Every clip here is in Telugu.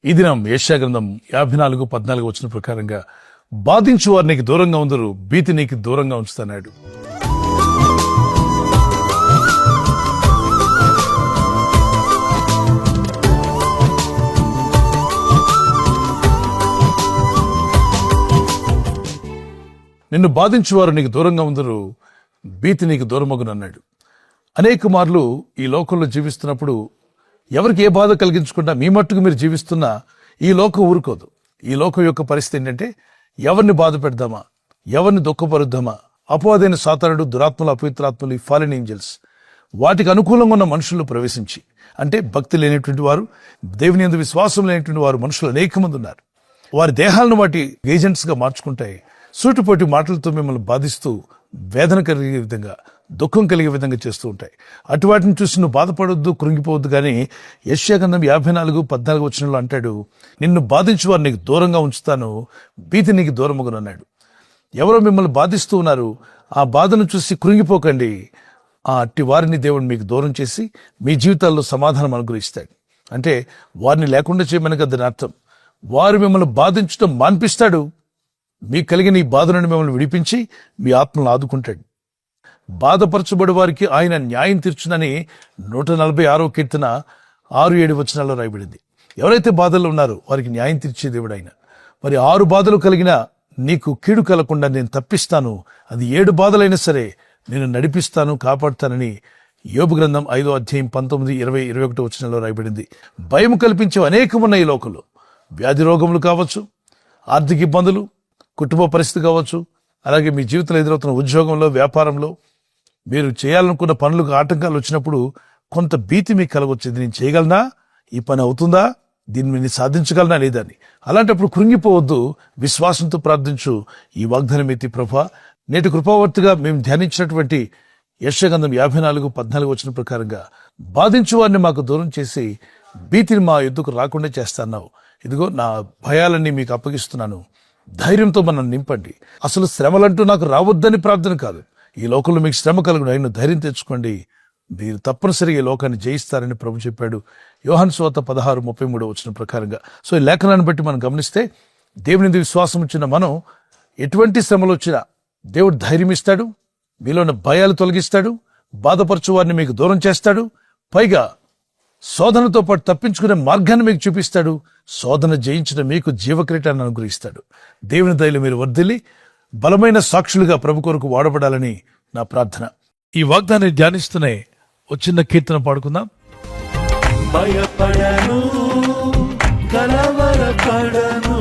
ఈ దినం యెషయా గ్రంథం 54:14 వచ్చిన ప్రకారంగా బాధించు వారు నీకు దూరంగా ఉందరు, భీతి నీకు దూరంగా ఉంచుతున్నాడు. నిన్ను బాధించువారు నీకు దూరంగా ఉందరు, భీతి నీకు దూరమగునన్నాడు. అనేక మార్లు ఈ లోకంలో జీవిస్తున్నప్పుడు ఎవరికి ఏ బాధ కలిగించకుండా మీ మట్టుకు మీరు జీవిస్తున్నా ఈ లోకం ఊరుకోదు. ఈ లోకం యొక్క పరిస్థితి ఏంటంటే ఎవరిని బాధ పెడదామా, ఎవరిని దుఃఖపరుద్దామా, అపవాదైన సాతానుడు, దురాత్మలు, అపవిత్రాత్మలు, ఈ ఫాలెన్ ఏంజల్స్ వాటికి అనుకూలంగా ఉన్న మనుషులను ప్రవేశించి, అంటే భక్తి లేనటువంటి వారు, దేవుని యందు విశ్వాసం లేనటువంటి వారు మనుషులు అనేక మంది ఉన్నారు. వారి దేహాలను వాటి ఏజెంట్స్ గా మార్చుకుంటాయి. సూటిపోటి మాటలతో మిమ్మల్ని బాధిస్తూ వేదన కలిగే విధంగా, దుఃఖం కలిగే విధంగా చేస్తూ ఉంటాయి. అటువాటిని చూసి నువ్వు బాధపడొద్దు, కృంగిపోవద్దు. కానీ యెషయా గ్రంథం 54:14 వచనంలో అంటాడు, నిన్ను బాధించు వారు నీకు దూరంగా ఉంచుతాను, భీతి నీకు దూరమగునన్నాడు. ఎవరో మిమ్మల్ని బాధిస్తూ ఉన్నారు, ఆ బాధను చూసి కృంగిపోకండి. ఆ అట్టి వారిని దేవుడు మీకు దూరం చేసి మీ జీవితాల్లో సమాధానం అనుగ్రహిస్తాడు. అంటే వారిని లేకుండా చేయమని కదా దాని అర్థం. వారు మిమ్మల్ని బాధించడం మాన్పిస్తాడు. మీకు కలిగిన ఈ బాధ నుండి మిమ్మల్ని విడిపించి మీ ఆత్మను ఆదుకుంటాడు. బాధపరచబడి వారికి ఆయన న్యాయం తీర్చునని 146వ కీర్తన 6-7 వచనాల్లో రాయబడింది. ఎవరైతే బాధల్లో ఉన్నారో వారికి న్యాయం తీర్చే దేవుడు ఆయన. మరి 6 బాధలు కలిగిన నీకు కీడు కలగకుండా నేను తప్పిస్తాను, అది 7 బాధలైనా సరే నేను నడిపిస్తాను, కాపాడుతానని యోబు గ్రంథం 5వ అధ్యాయం 19, 20, 21 వచనాల్లో రాయబడింది. భయం కల్పించే అనేకమున్న ఈ లోకంలో వ్యాధి రోగములు కావచ్చు, ఆర్థిక ఇబ్బందులు, కుటుంబ పరిస్థితి కావచ్చు, అలాగే మీ జీవితంలో ఎదురవుతున్న ఉద్యోగంలో, వ్యాపారంలో, మీరు చేయాలనుకున్న పనులకు ఆటంకాలు వచ్చినప్పుడు కొంత భీతి మీకు కలగొచ్చేది. నేను చేయగలనా, ఈ పని అవుతుందా, దీన్ని నేను సాధించగలనా లేదని. అలాంటప్పుడు కృంగిపోవద్దు, విశ్వాసంతో ప్రార్థించు. ఈ వాగ్దానం ఎత్తి ప్రభా, నేటి కృపావర్తిగా మేము ధ్యానించినటువంటి యెషయా గ్రంథం 54:14 వచ్చిన ప్రకారంగా బాధించు వారిని మాకు దూరం చేసి భీతిని మా ఎద్దుకు రాకుండా చేస్తున్నావు. ఇదిగో నా భయాలన్నీ మీకు అప్పగిస్తున్నాను, ధైర్యంతో మనం నింపండి. అసలు శ్రమలంటూ నాకు రావద్దని ప్రార్థన కాదు, ఈ లోకంలో మీకు శ్రమ కలుగును, ఆయన ధైర్యం తెచ్చుకోండి, మీరు తప్పనిసరిగా ఈ లోకాన్ని జయిస్తారని ప్రభు చెప్పాడు. యోహాను సువార్త 16:33 వచ్చిన ప్రకారంగా. సో ఈ లేఖనాన్ని బట్టి మనం గమనిస్తే దేవుని విశ్వాసం వచ్చిన మనం ఎటువంటి శ్రమలు వచ్చినా దేవుడు ధైర్యం ఇస్తాడు, మీలో ఉన్న భయాలు తొలగిస్తాడు, బాధపరచు వారిని మీకు దూరం చేస్తాడు, పైగా శోధనతో పాటు తప్పించుకునే మార్గాన్ని మీకు చూపిస్తాడు, శోధన జయించిన మీకు జీవక్రీటాన్ని అనుగ్రహిస్తాడు. దేవుని దయలో మీరు వర్ధిల్లి బలమైన సాక్షులుగా ప్రభు కొరకు వాడబడాలని నా ప్రార్థన. ఈ వాగ్దాన్ని ధ్యానిస్తూనే ఒక చిన్న కీర్తన పాడుకుందాం. భయపడను, కలవరపడను,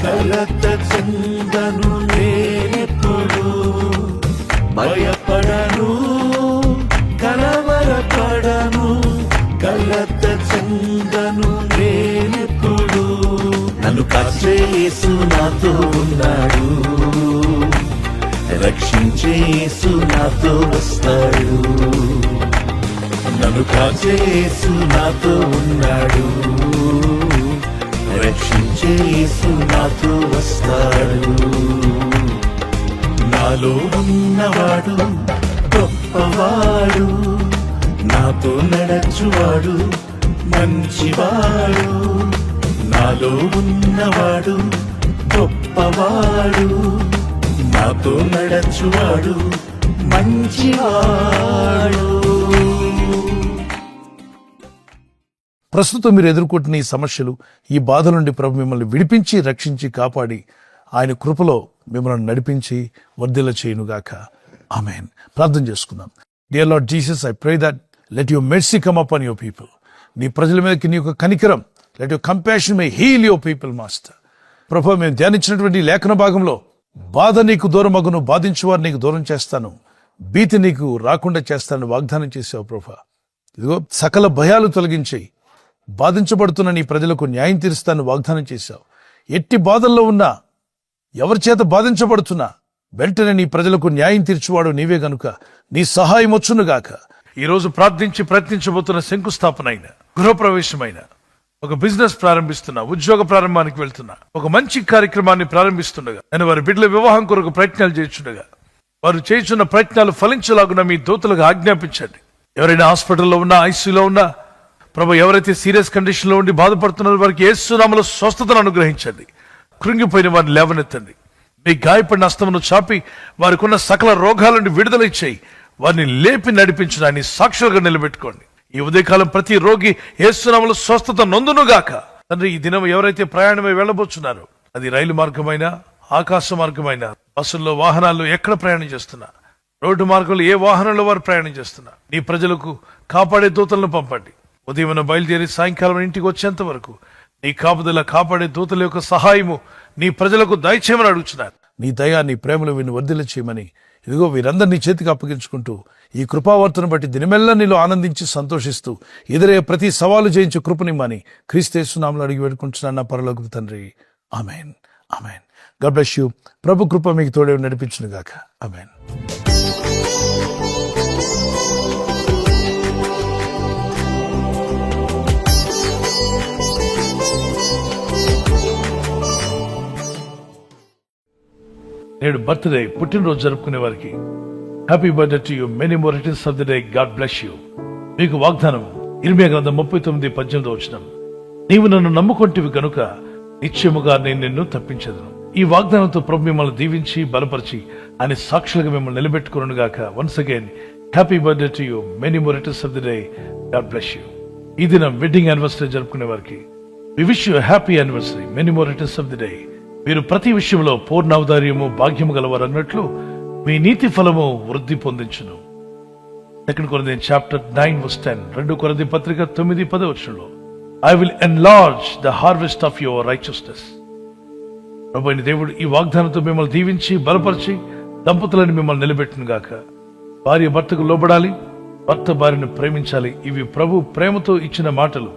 కలత చెందను నేనెప్పుడు. భయపడను, కలవరపడను, కలత చెందను నేనెప్పుడు. నన్ను కాచే యేసు నాతో ఉన్నాడు, రక్షించే యేసు నాతో వస్తాడు. నన్ను కాచే యేసు నాతో ఉన్నాడు, రక్షించే యేసు నాతో వస్తాడు. నాలో ఉన్నవాడు గొప్పవాడు, నాతో నడచువాడు మంచివాడు. నాలో ఉన్నవాడు గొప్పవాడు, నాతో నడచువాడు మంచివాడు. ప్రస్తుతం మీరు ఎదుర్కొంటున్న ఈ సమస్యలు, ఈ బాధల నుండి ప్రభు మిమ్మల్ని విడిపించి, రక్షించి, కాపాడి ఆయన కృపలో మిమ్మల్ని నడిపించి వర్ధిల్ల చేయునుగాక. ఆమేన్. ప్రార్థన చేసుకుందాం. Dear Lord Jesus, I pray that let your mercy come upon your people. నీ ప్రజల మీదకి నీ యొక్క కనికరం, let your compassion may heal your people master. ప్రభు, మేము ధ్యానించినటువంటి లేఖన భాగంలో బాధ నీకు దూరం అగును, బాధించువారు నీకు దూరం చేస్తాను, భీతి నీకు రాకుండా చేస్తాను వాగ్దానం చేసావు ప్రభు. ఇదిగో సకల భయాలు తొలగించి బాధించబడుతున్న నీ ప్రజలకు న్యాయం తీరుస్తాను వాగ్దానం చేశావు. ఎట్టి బాధల్లో ఉన్నా, ఎవరి చేత బాధించబడుతున్నా వెంటనే నీ ప్రజలకు న్యాయం తీర్చువాడు నీవే గనుక నీ సహాయం వచ్చునుగాక. ఈరోజు ప్రార్థించి ప్రయత్నించబోతున్న శంకుస్థాపన అయిన, గృహప్రవేశమైన, ఒక బిజినెస్ ప్రారంభిస్తున్నా, ఉద్యోగ ప్రారంభానికి వెళ్తున్నా, ఒక మంచి కార్యక్రమాన్ని ప్రారంభిస్తుండగా, నేను వారి బిడ్డల వివాహం కొరకు ప్రయత్నాలు చేస్తుండగా, వారు చేస్తున్న ప్రయత్నాలు ఫలించలాగున మీ దూతలకు ఆజ్ఞాపించండి. ఎవరైనా హాస్పిటల్లో ఉన్నా, ఐసీయూలో ఉన్నా, ప్రభు ఎవరైతే సీరియస్ కండిషన్ లో ఉండి బాధపడుతున్నారో వారికి యేసు నామములో స్వస్థతను అనుగ్రహించండి. కృంగిపోయిన వారిని లేవనెత్తండి. మీ గాయపడిన హస్తమును చాపి వారికి ఉన్న సకల రోగాల నుండి విడుదల ఇచ్చేయి. వారిని లేపి నడిపించిన ఆయన సాక్షులుగా నిలబెట్టుకోండి. ఈ ఉదయకాలం ప్రతి రోగి యేసు నామములో స్వస్థత నొందునుగాక. తండ్రి, ఈ దినం ఎవరైతే ప్రయాణమై వెళ్ళబోతున్నారో, అది రైలు మార్గమైన, ఆకాశ మార్గమైన, బస్సుల్లో, వాహనాల్లో ఎక్కడ ప్రయాణం చేస్తున్నా, రోడ్డు మార్గంలో ఏ వాహనంలో వారు ప్రయాణం చేస్తున్నా, నీ ప్రజలకు కాపాడే దూతలను పంపండి. ఉదయం బయలుదేరి సాయంకాలం ఇంటికి వచ్చేంత వరకు నీ కాపుదల, కాపాడే దూతల యొక్క సహాయము నీ ప్రజలకు దయచేయమని అడుగుతున్నారు. నీ దయా, నీ ప్రేమలు వీరిని వర్ధిల్ల చేయమని ఇదిగో వీరందరినీ చేతికి అప్పగించుకుంటూ ఈ కృపావర్తను బట్టి దినమెల్లా నీలో ఆనందించి సంతోషిస్తూ ఎదురే ప్రతి సవాలు జయించే కృపనిమ్మని క్రీస్తు యేసు నామములో అడిగి వేడుకుంటున్నాను నా పరలోకపు తండ్రి. ఆమేన్, ఆమేన్. God bless you. ప్రభు కృప మీకు తోడే నడిపించును గాక. ఆమేన్. నేడు బర్త్డే, పుట్టినరోజు జరుపుకునే వారికి happy birthday to you, many more returns of the day. God bless you. మీకు వాగ్దానం ఇర్మియా గ్రంథం 39:18 నీవు నన్ను నమ్ముకొంటివి గనుక నిశ్చయముగా నేను నిన్ను తప్పించెదను. ఈ వాగ్దానంతో ప్రభు మిమ్మల్ని దీవించి బలపరిచి ఆయన సాక్షులుగా మిమ్మల్ని నిలబెట్టుకును గాక. Once again happy birthday to you, many more returns of the day. God bless you. ఈ దినం వెడ్డింగ్ యానివర్సరీ జరుపుకునే వారికి we wish you happy anniversary, many more returns of the day. మీరు ప్రతి విషయంలో పూర్ణావధార్యము, భాగ్యము గలవారు అన్నట్లు మీ నీతి ఫలము వృద్ధి పొందించును. 2 కొరింథీయులు చాప్టర్ 9:10, 2 కొరింథీ పత్రిక 9:10 I will enlarge the harvest of your righteousness. ప్రభువైన దేవుడు ఈ వాగ్దానంతో మిమ్మల్ని దీవించి బలపరిచి దంపతులను మిమ్మల్ని నిలబెట్టును గాక. భార్య భర్తకు లోబడాలి, భర్త భార్యను ప్రేమించాలి. ఇవి ప్రభు ప్రేమతో ఇచ్చిన మాటలు.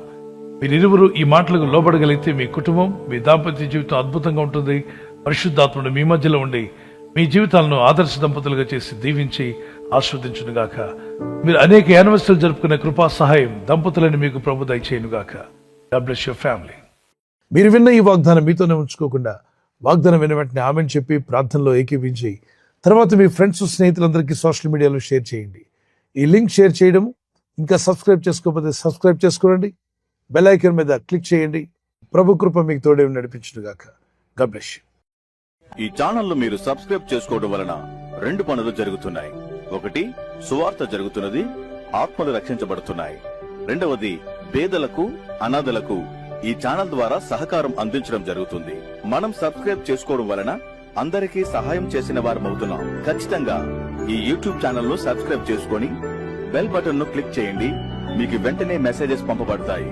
మీరిరువురు ఈ మాటలకు లోబడగలిగితే మీ కుటుంబం, మీ దాంపత్య జీవితం అద్భుతంగా ఉంటుంది. పరిశుద్ధాత్ముడు మీ మధ్యలో ఉండి మీ జీవితాలను ఆదర్శ దంపతులుగా చేసి దీవించి ఆస్వాదించునుగాక. మీరు అనేక యానివర్సరీలు జరుపుకునే కృపా సహాయం దంపతులని మీకు ప్రభు దయచేయునుగాక. God bless your family. మీరు విన్న ఈ వాగ్దానం మీతోనే ఉంచుకోకుండా వాగ్దానం విన్న వెంటనే ఆమెను చెప్పి ప్రార్థనలో ఏకీవించి తర్వాత మీ ఫ్రెండ్స్, స్నేహితులందరికీ సోషల్ మీడియాలో షేర్ చేయండి. ఈ లింక్ షేర్ చేయడం, ఇంకా సబ్స్క్రైబ్ చేసుకోకపోతే సబ్స్క్రైబ్ చేసుకోండి. బెల్ ఐకాన్ మీద క్లిక్ చేయండి. ప్రభు కృప మీకు తోడే నడిపించునుగాక. God bless you. ఈ ఛానల్ మీరు సబ్స్క్రైబ్ చేసుకోవడం వలన 2 పనులు జరుగుతున్నాయి. ఒకటి, సువార్త జరుగుతున్నది, ఆత్మలు రక్షించబడుతున్నాయి. రెండవది, పేదలకు, అనాథలకు ఈ ఛానల్ ద్వారా సహకారం అందించడం జరుగుతుంది. మనం సబ్స్క్రైబ్ చేసుకోవడం వలన అందరికీ సహాయం చేసిన వారమవుతున్నాం. ఖచ్చితంగా ఈ యూట్యూబ్ ఛానల్ ను సబ్స్క్రైబ్ చేసుకొని బెల్ బటన్ ను క్లిక్ చేయండి. మీకు వెంటనే మెసేజెస్ పంపబడతాయి.